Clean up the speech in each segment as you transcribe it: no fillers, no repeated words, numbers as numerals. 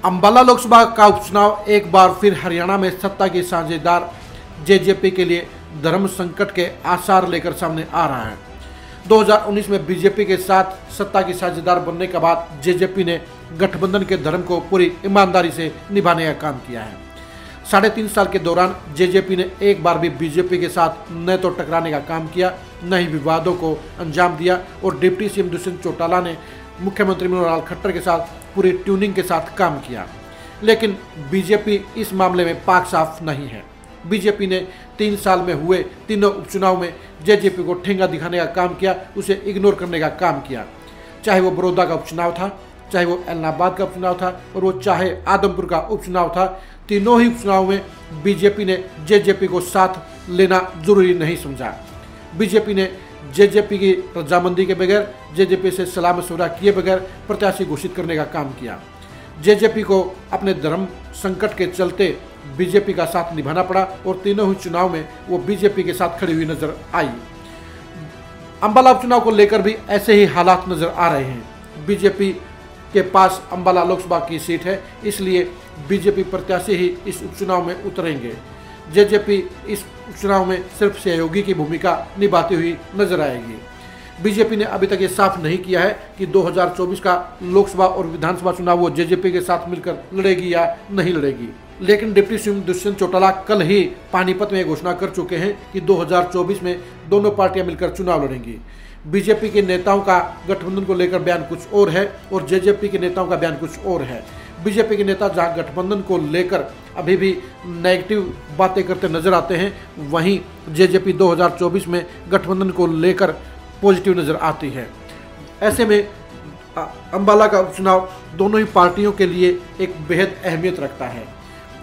अंबाला लोकसभा का उपचुनाव एक बार फिर हरियाणा में सत्ता की साझेदार जेजेपी के लिए धर्म संकट के आसार लेकर सामने आ रहा है। 2019 में बीजेपी के साथ सत्ता की साझेदार बनने के बाद जेजेपी ने गठबंधन के धर्म को पूरी ईमानदारी से निभाने का काम किया है। 3.5 साल के दौरान जेजेपी ने एक बार भी बीजेपी के साथ न तो टकराने का काम किया, न ही विवादों को अंजाम दिया और डिप्टी सीएम दुष्यंत चौटाला ने मुख्यमंत्री मनोहर लाल खट्टर के साथ पूरी ट्यूनिंग के साथ काम किया। लेकिन बीजेपी इस मामले में पाक साफ नहीं है। बीजेपी ने 3 साल में हुए तीनों उपचुनाव में जेजेपी को ठेंगा दिखाने का काम किया, उसे इग्नोर करने का काम किया। चाहे वो बड़ौदा का उपचुनाव था, चाहे वो इलाहाबाद का उपचुनाव था और वो चाहे आदमपुर का उपचुनाव था, तीनों ही उपचुनाव में बीजेपी ने जेजेपी को साथ लेना जरूरी नहीं समझा। बीजेपी ने जेजेपी की रजामंदी के बगैर, जेजेपी से सलाह मशवरा किए बगैर प्रत्याशी घोषित करने का काम किया। जेजेपी को अपने धर्म संकट के चलते बीजेपी का साथ निभाना पड़ा और तीनों ही चुनाव में वो बीजेपी के साथ खड़ी हुई नजर आई। अंबाला उपचुनाव को लेकर भी ऐसे ही हालात नजर आ रहे हैं। बीजेपी के पास अंबाला लोकसभा की सीट है, इसलिए बीजेपी प्रत्याशी ही इस उपचुनाव में उतरेंगे। जेजेपी इस उपचुनाव में सिर्फ सहयोगी की भूमिका निभाती हुई नजर आएगी। बीजेपी ने अभी तक ये साफ नहीं किया है कि 2024 का लोकसभा और विधानसभा चुनाव वो जेजेपी के साथ मिलकर लड़ेगी या नहीं लड़ेगी। लेकिन डिप्टी सीएम दुष्यंत चौटाला कल ही पानीपत में घोषणा कर चुके हैं कि 2024 में दोनों पार्टियां मिलकर चुनाव लड़ेंगी। बीजेपी के नेताओं का गठबंधन को लेकर बयान कुछ और है और जेजेपी के नेताओं का बयान कुछ और है। बीजेपी के नेता जहां गठबंधन को लेकर अभी भी नेगेटिव बातें करते नजर आते हैं, वहीं जेजेपी 2024 में गठबंधन को लेकर पॉजिटिव नजर आती है। ऐसे में अंबाला का उपचुनाव दोनों ही पार्टियों के लिए एक बेहद अहमियत रखता है।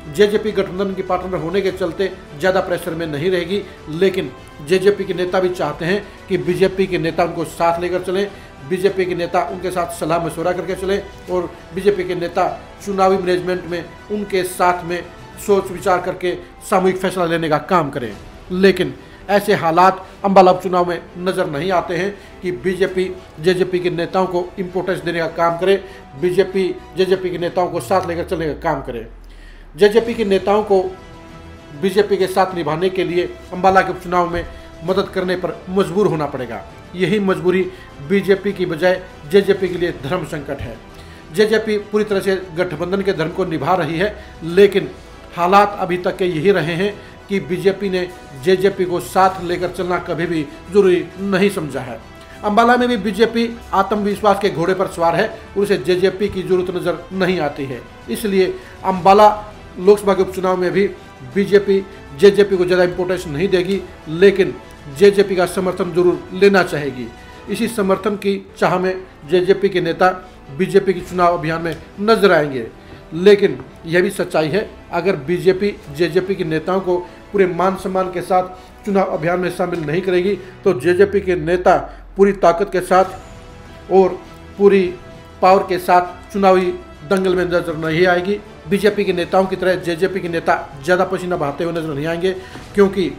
जेजेपी गठबंधन की पार्टनर होने के चलते ज़्यादा प्रेशर में नहीं रहेगी, लेकिन जेजेपी के नेता भी चाहते हैं कि बीजेपी के नेता उनको साथ लेकर चलें, बीजेपी के नेता उनके साथ सलाह मशवरा करके चलें और बीजेपी के नेता चुनावी मैनेजमेंट में उनके साथ में सोच विचार करके सामूहिक फैसला लेने का काम करें। लेकिन ऐसे हालात अंबाला उपचुनाव में नज़र नहीं आते हैं कि बीजेपी जेजेपी के नेताओं को इम्पोर्टेंस देने का काम करे, बीजेपी जेजेपी के नेताओं को साथ लेकर चलने का काम करे। जेजेपी के नेताओं को बीजेपी के साथ निभाने के लिए अंबाला के उपचुनाव में मदद करने पर मजबूर होना पड़ेगा। यही मजबूरी बीजेपी की बजाय जेजेपी के लिए धर्म संकट है। जेजेपी पूरी तरह से गठबंधन के धर्म को निभा रही है, लेकिन हालात अभी तक के यही रहे हैं कि बीजेपी ने जेजेपी को साथ लेकर चलना कभी भी जरूरी नहीं समझा है। अंबाला में भी बीजेपी आत्मविश्वास के घोड़े पर सवार है और उसे जेजेपी की जरूरत नजर नहीं आती है। इसलिए अंबाला लोकसभा के उपचुनाव में भी बीजेपी जेजेपी को ज़्यादा इंपॉर्टेंस नहीं देगी, लेकिन जेजेपी का समर्थन जरूर लेना चाहेगी। इसी समर्थन की चाह में जेजेपी के नेता बीजेपी के चुनाव अभियान में नजर आएंगे। लेकिन यह भी सच्चाई है, अगर बीजेपी जेजेपी के नेताओं को पूरे मान सम्मान के साथ चुनाव अभियान में शामिल नहीं करेगी तो जेजेपी के नेता पूरी ताकत के साथ और पूरी पावर के साथ चुनावी दंगल में नजर नहीं आएगी। बीजेपी के नेताओं की तरह जेजेपी के नेता ज़्यादा पसीना बहाते हुए नजर नहीं आएंगे, क्योंकि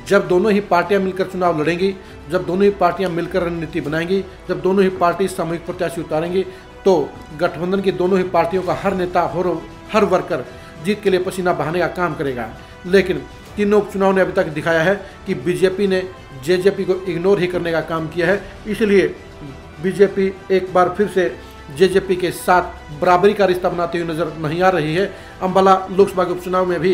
जब दोनों ही पार्टियां मिलकर चुनाव लड़ेंगी, जब दोनों ही पार्टियां मिलकर रणनीति बनाएंगी, जब दोनों ही पार्टी सामूहिक प्रत्याशी उतारेंगी, तो गठबंधन की दोनों ही पार्टियों का हर नेता और हर वर्कर जीत के लिए पसीना बहाने का काम करेगा। लेकिन तीनों उपचुनाव ने अभी तक दिखाया है कि बीजेपी ने जेजेपी को इग्नोर ही करने का काम किया है। इसलिए बीजेपी एक बार फिर से जेजेपी के साथ बराबरी का रिश्ता बनाते हुए नजर नहीं आ रही है। अंबाला लोकसभा के उपचुनाव में भी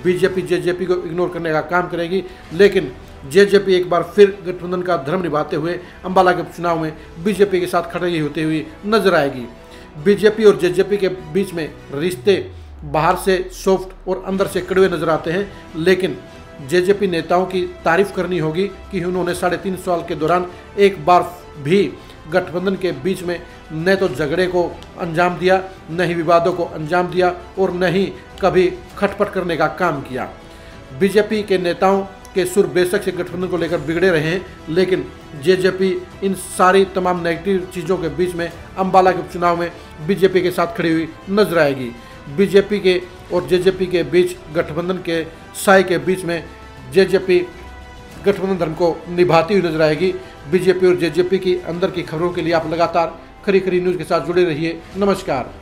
बीजेपी जेजेपी को इग्नोर करने का काम करेगी, लेकिन जेजेपी एक बार फिर गठबंधन का धर्म निभाते हुए अंबाला के उपचुनाव में बीजेपी के साथ खड़ी होती हुई नजर आएगी। बीजेपी और जेजेपी के बीच में रिश्ते बाहर से सॉफ्ट और अंदर से कड़वे नजर आते हैं, लेकिन जेजेपी नेताओं की तारीफ करनी होगी कि उन्होंने 3.5 साल के दौरान एक बार भी गठबंधन के बीच में न तो झगड़े को अंजाम दिया, न ही विवादों को अंजाम दिया और न ही कभी खटपट करने का काम किया। बीजेपी के नेताओं के सुर बेशक से गठबंधन को लेकर बिगड़े रहे हैं, लेकिन जेजेपी इन सारी तमाम नेगेटिव चीज़ों के बीच में अंबाला के उपचुनाव में बीजेपी के साथ खड़ी हुई नजर आएगी। बीजेपी के और जेजेपी के बीच गठबंधन के साए के बीच में जेजेपी गठबंधन धर्म को निभाती हुई नजर आएगी। बीजेपी और जेजेपी की अंदर की खबरों के लिए आप लगातार खरी खरी न्यूज़ के साथ जुड़े रहिए। नमस्कार।